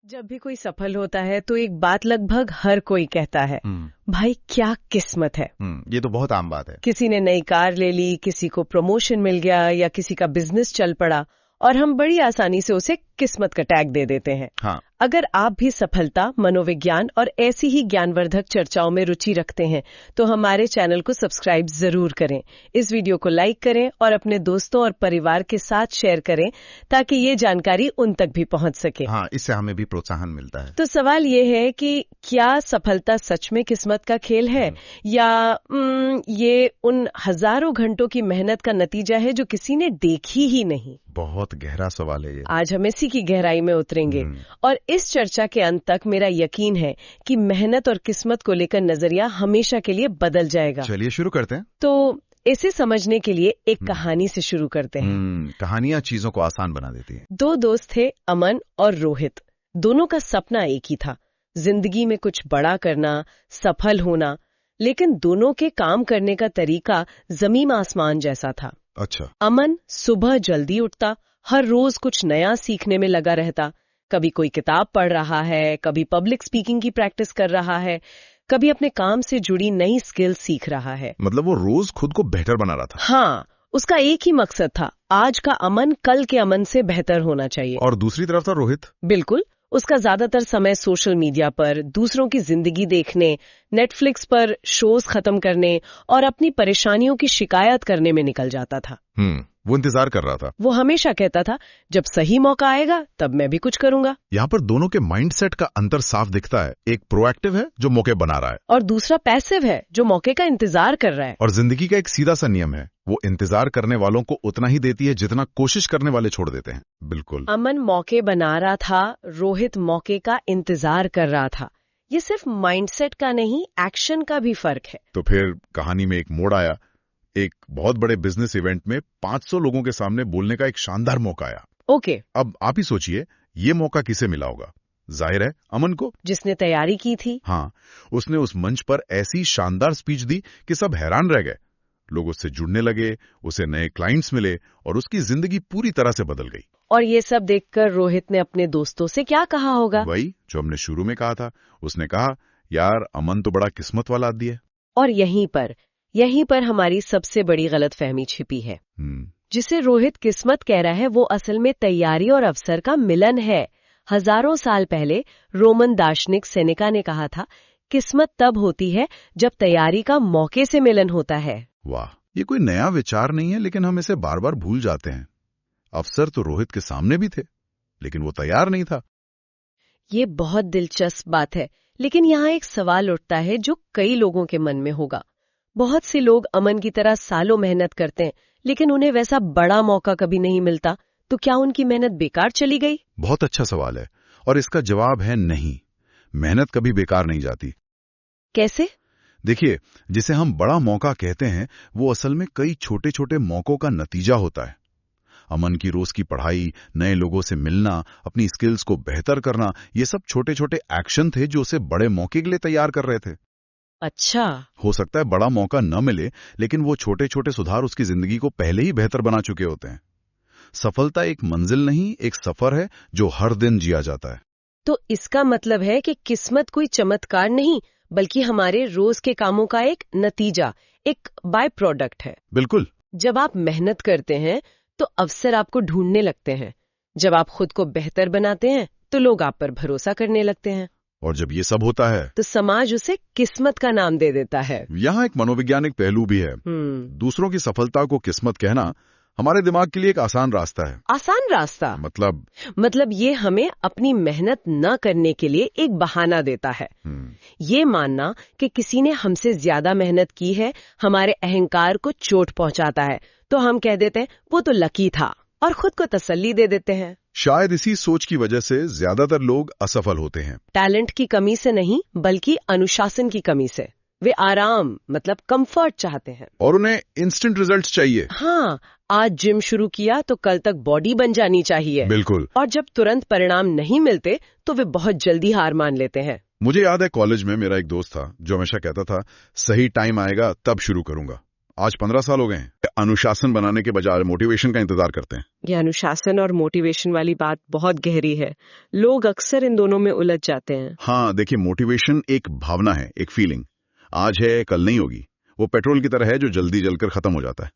जब भी कोई सफल होता है तो एक बात लगभग हर कोई कहता है, भाई क्या किस्मत है। ये तो बहुत आम बात है। किसी ने नई कार ले ली, किसी को प्रमोशन मिल गया या किसी का बिजनेस चल पड़ा और हम बड़ी आसानी से उसे किस्मत का टैग दे देते हैं। हाँ। अगर आप भी सफलता, मनोविज्ञान और ऐसी ही ज्ञानवर्धक चर्चाओं में रुचि रखते हैं तो हमारे चैनल को सब्सक्राइब जरूर करें, इस वीडियो को लाइक करें और अपने दोस्तों और परिवार के साथ शेयर करें ताकि ये जानकारी उन तक भी पहुंच सके। हाँ, इससे हमें भी प्रोत्साहन मिलता है। तो सवाल ये है कि क्या सफलता सच में किस्मत का खेल है या ये उन हजारों घंटों की मेहनत का नतीजा है जो किसी ने देखी ही नहीं। बहुत गहरा सवाल है ये। आज हम इसी की गहराई में उतरेंगे और इस चर्चा के अंत तक मेरा यकीन है कि मेहनत और किस्मत को लेकर नजरिया हमेशा के लिए बदल जाएगा। चलिए शुरू करते हैं। तो इसे समझने के लिए एक कहानी से शुरू करते हैं। कहानियां चीजों को आसान बना देती हैं। दो दोस्त थे, अमन और रोहित। दोनों का सपना एक ही था, जिंदगी में कुछ बड़ा करना, सफल होना। लेकिन दोनों के काम करने का तरीका जमीन आसमान जैसा था। अच्छा। अमन सुबह जल्दी उठता, हर रोज कुछ नया सीखने में लगा रहता। कभी कोई किताब पढ़ रहा है, कभी पब्लिक स्पीकिंग की प्रैक्टिस कर रहा है, कभी अपने काम से जुड़ी नई स्किल सीख रहा है। मतलब वो रोज खुद को बेहतर बना रहा था। हाँ, उसका एक ही मकसद था, आज का अमन कल के अमन से बेहतर होना चाहिए। और दूसरी तरफ था रोहित। बिल्कुल, उसका ज्यादातर समय सोशल मीडिया पर दूसरों की जिंदगी देखने, नेटफ्लिक्स पर शोज खत्म करने और अपनी परेशानियों की शिकायत करने में निकल जाता था। वो इंतजार कर रहा था। वो हमेशा कहता था, जब सही मौका आएगा तब मैं भी कुछ करूंगा। यहाँ पर दोनों के माइंडसेट का अंतर साफ दिखता है। एक प्रोएक्टिव है जो मौके बना रहा है और दूसरा पैसिव है जो मौके का इंतजार कर रहा है। और जिंदगी का एक सीधा सा नियम है, वो इंतजार करने वालों को उतना ही देती है जितना कोशिश करने वाले छोड़ देते हैं। बिल्कुल। अमन मौके बना रहा था, रोहित मौके का इंतजार कर रहा था। ये सिर्फ माइंडसेट का नहीं, एक्शन का भी फर्क है। तो फिर कहानी में एक मोड़ आया। एक बहुत बड़े बिजनेस इवेंट में 500 लोगों के सामने बोलने का एक शानदार मौका आया। ओके। अब आप ही सोचिए, ये मौका किसे मिला होगा? जाहिर है अमन को, जिसने तैयारी की थी। हाँ, उसने उस मंच पर ऐसी शानदार स्पीच दी कि सब हैरान रह गए। लोग उससे जुड़ने लगे, उसे नए क्लाइंट्स मिले और उसकी जिंदगी पूरी तरह से बदल गई। और ये सब देखकर रोहित ने अपने दोस्तों से क्या कहा होगा? वही जो हमने शुरू में कहा था। उसने कहा, यार अमन तो बड़ा किस्मत वाला आदमी है। और यहीं पर हमारी सबसे बड़ी गलतफहमी छिपी है। जिसे रोहित किस्मत कह रहा है वो असल में तैयारी और अवसर का मिलन है। हजारों साल पहले रोमन दार्शनिक सेनेका ने कहा था, किस्मत तब होती है जब तैयारी का मौके से मिलन होता है। वाह, ये कोई नया विचार नहीं है, लेकिन हम इसे बार बार भूल जाते हैं। अवसर तो रोहित के सामने भी थे, लेकिन वो तैयार नहीं था। ये बहुत दिलचस्प बात है, लेकिन यहाँ एक सवाल उठता है जो कई लोगों के मन में होगा। बहुत से लोग अमन की तरह सालों मेहनत करते हैं, लेकिन उन्हें वैसा बड़ा मौका कभी नहीं मिलता। तो क्या उनकी मेहनत बेकार चली गई? बहुत अच्छा सवाल है और इसका जवाब है नहीं। मेहनत कभी बेकार नहीं जाती। कैसे? देखिए, जिसे हम बड़ा मौका कहते हैं वो असल में कई छोटे छोटे मौकों का नतीजा होता है। अमन की रोज की पढ़ाई, नए लोगों से मिलना, अपनी स्किल्स को बेहतर करना, ये सब छोटे छोटे एक्शन थे जो उसे बड़े मौके के लिए तैयार कर रहे थे। अच्छा। हो सकता है बड़ा मौका न मिले, लेकिन वो छोटे छोटे सुधार उसकी जिंदगी को पहले ही बेहतर बना चुके होते हैं। सफलता एक मंजिल नहीं, एक सफर है जो हर दिन जिया जाता है। तो इसका मतलब है कि किस्मत कोई चमत्कार नहीं, बल्कि हमारे रोज के कामों का एक नतीजा, एक बाय प्रोडक्ट है। बिल्कुल। जब आप मेहनत करते हैं तो अवसर आपको ढूंढने लगते हैं। जब आप खुद को बेहतर बनाते हैं तो लोग आप पर भरोसा करने लगते हैं। और जब ये सब होता है तो समाज उसे किस्मत का नाम दे देता है। यहाँ एक मनोवैज्ञानिक पहलू भी है। दूसरों की सफलता को किस्मत कहना हमारे दिमाग के लिए एक आसान रास्ता है। आसान रास्ता? मतलब ये हमें अपनी मेहनत न करने के लिए एक बहाना देता है। ये मानना कि किसी ने हमसे ज्यादा मेहनत की है हमारे अहंकार को चोट पहुंचाता है, तो हम कह देते हैं वो तो लकी था और खुद को तसल्ली दे देते हैं। शायद इसी सोच की वजह से ज्यादातर लोग असफल होते हैं। टैलेंट की कमी से नहीं, बल्कि अनुशासन की कमी से। वे आराम, मतलब कंफर्ट चाहते हैं और उन्हें इंस्टेंट रिजल्ट्स चाहिए। हाँ, आज जिम शुरू किया तो कल तक बॉडी बन जानी चाहिए। बिल्कुल। और जब तुरंत परिणाम नहीं मिलते तो वे बहुत जल्दी हार मान लेते हैं। मुझे याद है कॉलेज में मेरा एक दोस्त था जो हमेशा कहता था, सही टाइम आएगा तब शुरू करूंगा। आज 15 साल हो गए हैं, अनुशासन बनाने के बजाय मोटिवेशन का इंतजार करते हैं। ये अनुशासन और मोटिवेशन वाली बात बहुत गहरी है। लोग अक्सर इन दोनों में उलझ जाते हैं। हाँ, देखिए, मोटिवेशन एक भावना है, एक फीलिंग। आज है, कल नहीं होगी। वो पेट्रोल की तरह है जो जल्दी जलकर खत्म हो जाता है।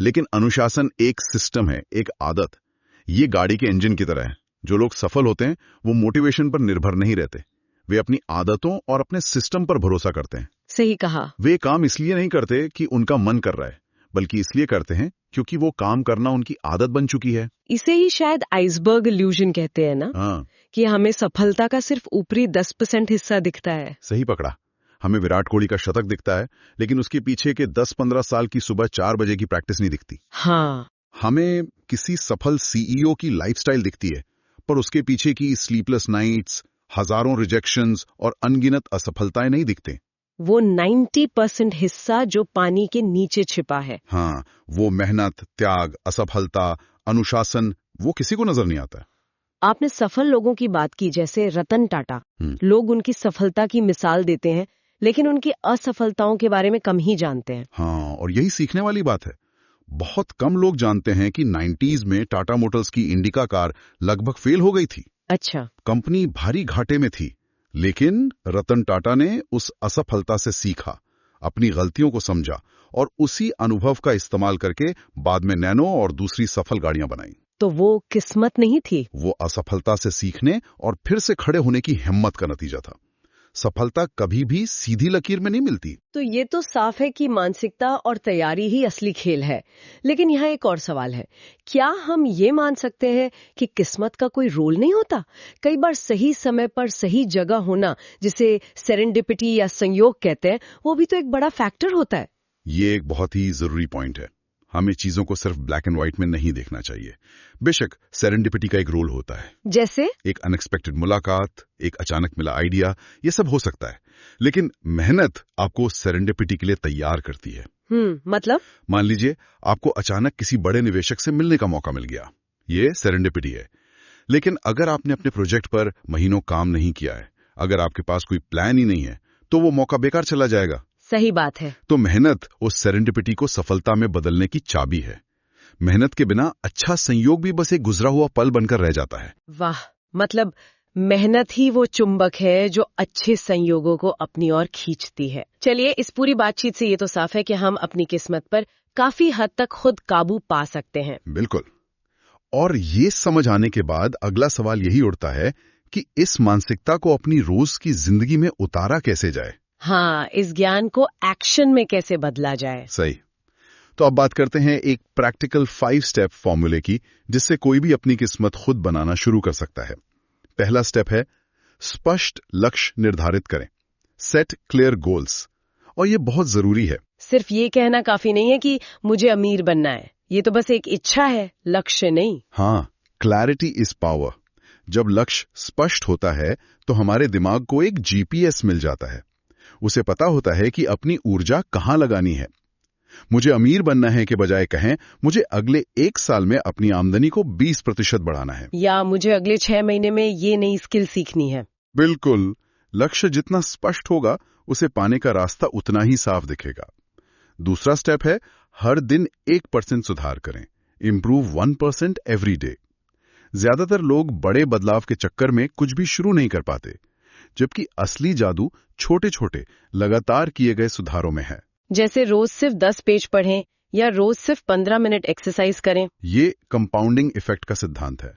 लेकिन अनुशासन एक सिस्टम है, एक आदत। ये गाड़ी के इंजन की तरह है। जो लोग सफल होते हैं वो मोटिवेशन पर निर्भर नहीं रहते। वे अपनी आदतों और अपने सिस्टम पर भरोसा करते हैं। सही कहा। वे काम इसलिए नहीं करते कि उनका मन कर रहा है, बल्कि इसलिए करते हैं क्योंकि वो काम करना उनकी आदत बन चुकी है। इसे ही शायद आइसबर्ग इल्यूजन कहते हैं ना? हाँ, कि हमें सफलता का सिर्फ ऊपरी 10% हिस्सा दिखता है। सही पकड़ा। हमें विराट कोहली का शतक दिखता है, लेकिन उसके पीछे के 10-15 साल की सुबह 4 बजे की प्रैक्टिस नहीं दिखती। हाँ, हमें किसी सफल सीईओ की लाइफस्टाइल दिखती है, पर उसके पीछे की स्लीपलेस नाइट्स, हजारों रिजेक्शंस और अनगिनत असफलताएं नहीं दिखते। वो 90% हिस्सा जो पानी के नीचे छिपा है। हाँ, वो मेहनत, त्याग, असफलता, अनुशासन, वो किसी को नजर नहीं आता। आपने सफल लोगों की बात की, जैसे रतन टाटा। लोग उनकी सफलता की मिसाल देते हैं, लेकिन उनकी असफलताओं के बारे में कम ही जानते हैं। हाँ, और यही सीखने वाली बात है। बहुत कम लोग जानते हैं कि 90s में टाटा मोटर्स की इंडिका कार लगभग फेल हो गई थी। अच्छा। कंपनी भारी घाटे में थी, लेकिन रतन टाटा ने उस असफलता से सीखा, अपनी गलतियों को समझा और उसी अनुभव का इस्तेमाल करके बाद में नैनो और दूसरी सफल गाड़ियां बनाई। तो वो किस्मत नहीं थी, वो असफलता से सीखने और फिर से खड़े होने की हिम्मत का नतीजा था। सफलता कभी भी सीधी लकीर में नहीं मिलती। तो ये तो साफ है कि मानसिकता और तैयारी ही असली खेल है। लेकिन यहाँ एक और सवाल है, क्या हम ये मान सकते हैं कि किस्मत का कोई रोल नहीं होता? कई बार सही समय पर सही जगह होना, जिसे सेरेंडिपिटी या संयोग कहते हैं, वो भी तो एक बड़ा फैक्टर होता है। ये एक बहुत ही जरूरी पॉइंट है। हमें चीजों को सिर्फ ब्लैक एंड व्हाइट में नहीं देखना चाहिए। बेशक सेरेंडिपिटी का एक रोल होता है, जैसे एक अनएक्सपेक्टेड मुलाकात, एक अचानक मिला आइडिया, ये सब हो सकता है। लेकिन मेहनत आपको सेरेंडिपिटी के लिए तैयार करती है। मतलब मान लीजिए आपको अचानक किसी बड़े निवेशक से मिलने का मौका मिल गया, ये सेरेंडिपिटी है। लेकिन अगर आपने अपने प्रोजेक्ट पर महीनों काम नहीं किया है, अगर आपके पास कोई प्लान ही नहीं है, तो वो मौका बेकार चला जाएगा। सही बात है। तो मेहनत उस सेरेंडिपिटी को सफलता में बदलने की चाबी है। मेहनत के बिना अच्छा संयोग भी बस एक गुजरा हुआ पल बनकर रह जाता है। वाह, मतलब मेहनत ही वो चुंबक है जो अच्छे संयोगों को अपनी ओर खींचती है। चलिए, इस पूरी बातचीत से ये तो साफ है कि हम अपनी किस्मत पर काफी हद तक खुद काबू पा सकते हैं। बिल्कुल। और ये समझ आने के बाद अगला सवाल यही उठता है कि इस मानसिकता को अपनी रोज की जिंदगी में उतारा कैसे जाए। हाँ, इस ज्ञान को एक्शन में कैसे बदला जाए। सही। तो अब बात करते हैं एक प्रैक्टिकल 5 स्टेप फॉर्मूले की, जिससे कोई भी अपनी किस्मत खुद बनाना शुरू कर सकता है। पहला स्टेप है स्पष्ट लक्ष्य निर्धारित करें, सेट क्लियर गोल्स। और ये बहुत जरूरी है। सिर्फ ये कहना काफी नहीं है कि मुझे अमीर बनना है। ये तो बस एक इच्छा है, लक्ष्य नहीं। हाँ, क्लैरिटी इज पावर। जब लक्ष्य स्पष्ट होता है तो हमारे दिमाग को एक जीपीएस मिल जाता है। उसे पता होता है कि अपनी ऊर्जा कहाँ लगानी है। मुझे अमीर बनना है के बजाय कहें मुझे अगले 1 साल में अपनी आमदनी को 20% बढ़ाना है, या मुझे अगले 6 महीने में ये नई स्किल सीखनी है। बिल्कुल। लक्ष्य जितना स्पष्ट होगा, उसे पाने का रास्ता उतना ही साफ दिखेगा। दूसरा स्टेप है हर दिन 1% सुधार करें, इंप्रूव 1% एवरी डे। ज्यादातर लोग बड़े बदलाव के चक्कर में कुछ भी शुरू नहीं कर पाते, जबकि असली जादू छोटे छोटे लगातार किए गए सुधारों में है। जैसे रोज सिर्फ 10 पेज पढ़ें या रोज सिर्फ 15 मिनट एक्सरसाइज करें। ये कंपाउंडिंग इफेक्ट का सिद्धांत है।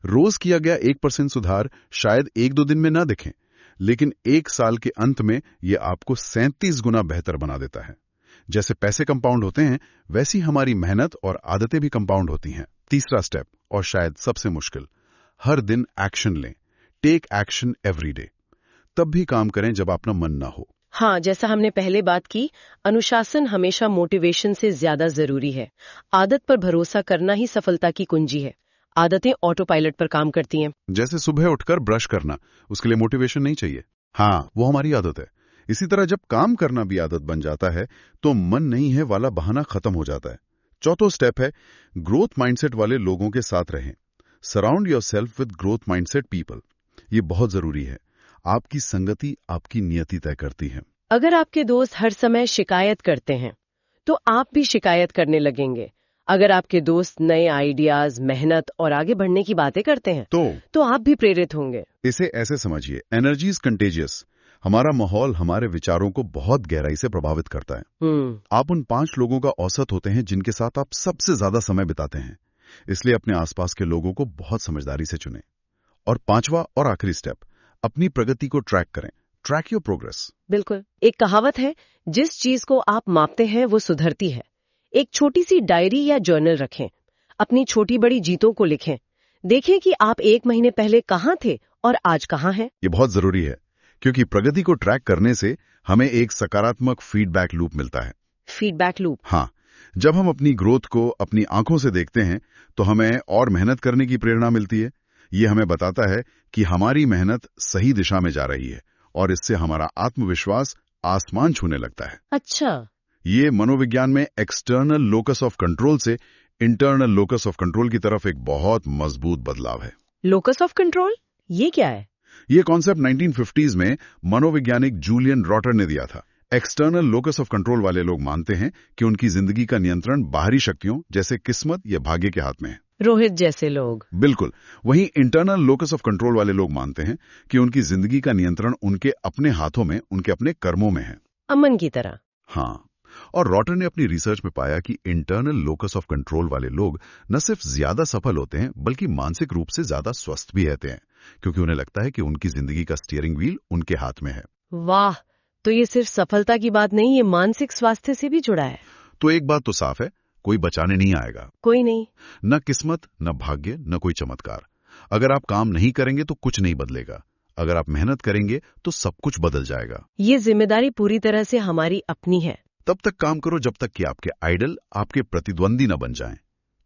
रोज किया गया 1% सुधार शायद 1-2 दिन में ना दिखें, लेकिन 1 साल के अंत में ये आपको 37 गुना बेहतर बना देता है। जैसे पैसे कंपाउंड होते हैं, वैसी हमारी मेहनत और आदतें भी कंपाउंड होती हैं। तीसरा स्टेप, और शायद सबसे मुश्किल, हर दिन एक्शन लें। Take action every day. तब भी काम करें जब अपना मन ना हो। हाँ, जैसा हमने पहले बात की, अनुशासन हमेशा मोटिवेशन से ज्यादा जरूरी है। आदत पर भरोसा करना ही सफलता की कुंजी है। आदतें ऑटो पायलट पर काम करती हैं। जैसे सुबह उठकर ब्रश करना, उसके लिए मोटिवेशन नहीं चाहिए। हाँ, वो हमारी आदत है। इसी तरह जब काम करना भी आदत बन जाता है तो मन नहीं है वाला बहाना खत्म हो जाता है। चौथा स्टेप है ग्रोथ माइंडसेट वाले लोगों के साथ रहें। Surround yourself with growth mindset people. ये बहुत जरूरी है। आपकी संगति आपकी नियति तय करती है। अगर आपके दोस्त हर समय शिकायत करते हैं, तो आप भी शिकायत करने लगेंगे। अगर आपके दोस्त नए आइडियाज, मेहनत और आगे बढ़ने की बातें करते हैं तो आप भी प्रेरित होंगे। इसे ऐसे समझिए, एनर्जी इज कंटेजियस। हमारा माहौल हमारे विचारों को बहुत गहराई से प्रभावित करता है। आप उन 5 लोगों का औसत होते हैं जिनके साथ आप सबसे ज्यादा समय बिताते हैं। इसलिए अपने आसपास के लोगों को बहुत समझदारी से चुनें। और 5वां और आखिरी स्टेप, अपनी प्रगति को ट्रैक करें। Track your progress. बिल्कुल। एक कहावत है, जिस चीज को आप मापते हैं वो सुधरती है। एक छोटी सी डायरी या जर्नल रखें, अपनी छोटी बड़ी जीतों को लिखें। देखें कि आप 1 महीने पहले कहाँ थे और आज कहाँ हैं। ये बहुत जरूरी है, क्योंकि प्रगति को ट्रैक करने से हमें एक सकारात्मक फीडबैक लूप मिलता है। Feedback loop? हाँ, जब हम अपनी ग्रोथ को अपनी आंखों से देखते हैं तो हमें और मेहनत करने की प्रेरणा मिलती है। ये हमें बताता है कि हमारी मेहनत सही दिशा में जा रही है और इससे हमारा आत्मविश्वास आसमान छूने लगता है। अच्छा। ये मनोविज्ञान में एक्सटर्नल लोकस ऑफ कंट्रोल से इंटरनल लोकस ऑफ कंट्रोल की तरफ एक बहुत मजबूत बदलाव है। लोकस ऑफ कंट्रोल, ये क्या है? ये कॉन्सेप्ट 1950s में मनोवैज्ञानिक जूलियन रॉटर ने दिया था। एक्सटर्नल लोकस ऑफ कंट्रोल वाले लोग मानते हैं कि उनकी जिंदगी का नियंत्रण बाहरी शक्तियों जैसे किस्मत या भाग्य के हाथ में है। रोहित जैसे लोग? बिल्कुल। वहीं इंटरनल लोकस ऑफ कंट्रोल वाले लोग मानते हैं कि उनकी जिंदगी का नियंत्रण उनके अपने हाथों में, उनके अपने कर्मों में है। अमन की तरह? हाँ। और रॉटर ने अपनी रिसर्च में पाया कि इंटरनल लोकस ऑफ कंट्रोल वाले लोग न सिर्फ ज्यादा सफल होते हैं बल्कि मानसिक रूप से ज्यादा स्वस्थ भी रहते हैं, क्योंकि उन्हें लगता है कि उनकी जिंदगी का स्टीयरिंग व्हील उनके हाथ में है। वाह, तो ये सिर्फ सफलता की बात नहीं, ये मानसिक स्वास्थ्य से भी जुड़ा है। तो एक बात तो साफ है, कोई बचाने नहीं आएगा। कोई नहीं। न किस्मत, न भाग्य, न कोई चमत्कार। अगर आप काम नहीं करेंगे तो कुछ नहीं बदलेगा। अगर आप मेहनत करेंगे तो सब कुछ बदल जाएगा। ये जिम्मेदारी पूरी तरह से हमारी अपनी है। तब तक काम करो जब तक कि आपके आइडल आपके प्रतिद्वंदी न बन जाएं।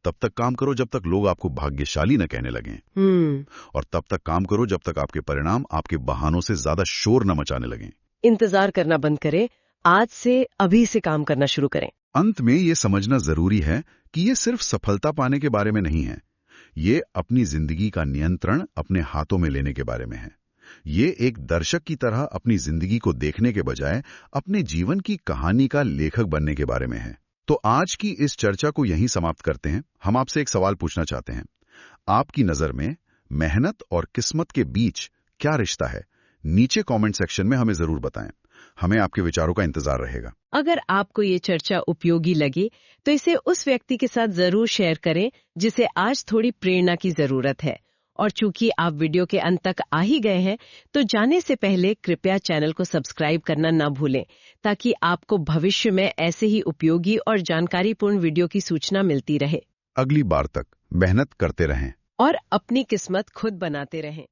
तब तक काम करो जब तक लोग आपको भाग्यशाली न कहने लगें। और तब तक काम करो जब तक आपके परिणाम आपके बहानों से ज्यादा शोर न मचाने लगें। इंतजार करना बंद करें, आज से अभी से काम करना शुरू करें। अंत में ये समझना जरूरी है कि ये सिर्फ सफलता पाने के बारे में नहीं है। ये अपनी जिंदगी का नियंत्रण अपने हाथों में लेने के बारे में है। ये एक दर्शक की तरह अपनी जिंदगी को देखने के बजाय अपने जीवन की कहानी का लेखक बनने के बारे में है। तो आज की इस चर्चा को यहीं समाप्त करते हैं। हम आपसे एक सवाल पूछना चाहते हैं। आपकी नजर में मेहनत और किस्मत के बीच क्या रिश्ता है? नीचे कमेंट सेक्शन में हमें जरूर बताएं। हमें आपके विचारों का इंतजार रहेगा। अगर आपको ये चर्चा उपयोगी लगी तो इसे उस व्यक्ति के साथ जरूर शेयर करें जिसे आज थोड़ी प्रेरणा की जरूरत है। और चूंकि आप वीडियो के अंत तक आ ही गए हैं तो जाने से पहले कृपया चैनल को सब्सक्राइब करना न भूलें, ताकि आपको भविष्य में ऐसे ही उपयोगी और जानकारीपूर्ण वीडियो की सूचना मिलती रहे। अगली बार तक मेहनत करते रहें और अपनी किस्मत खुद बनाते रहें।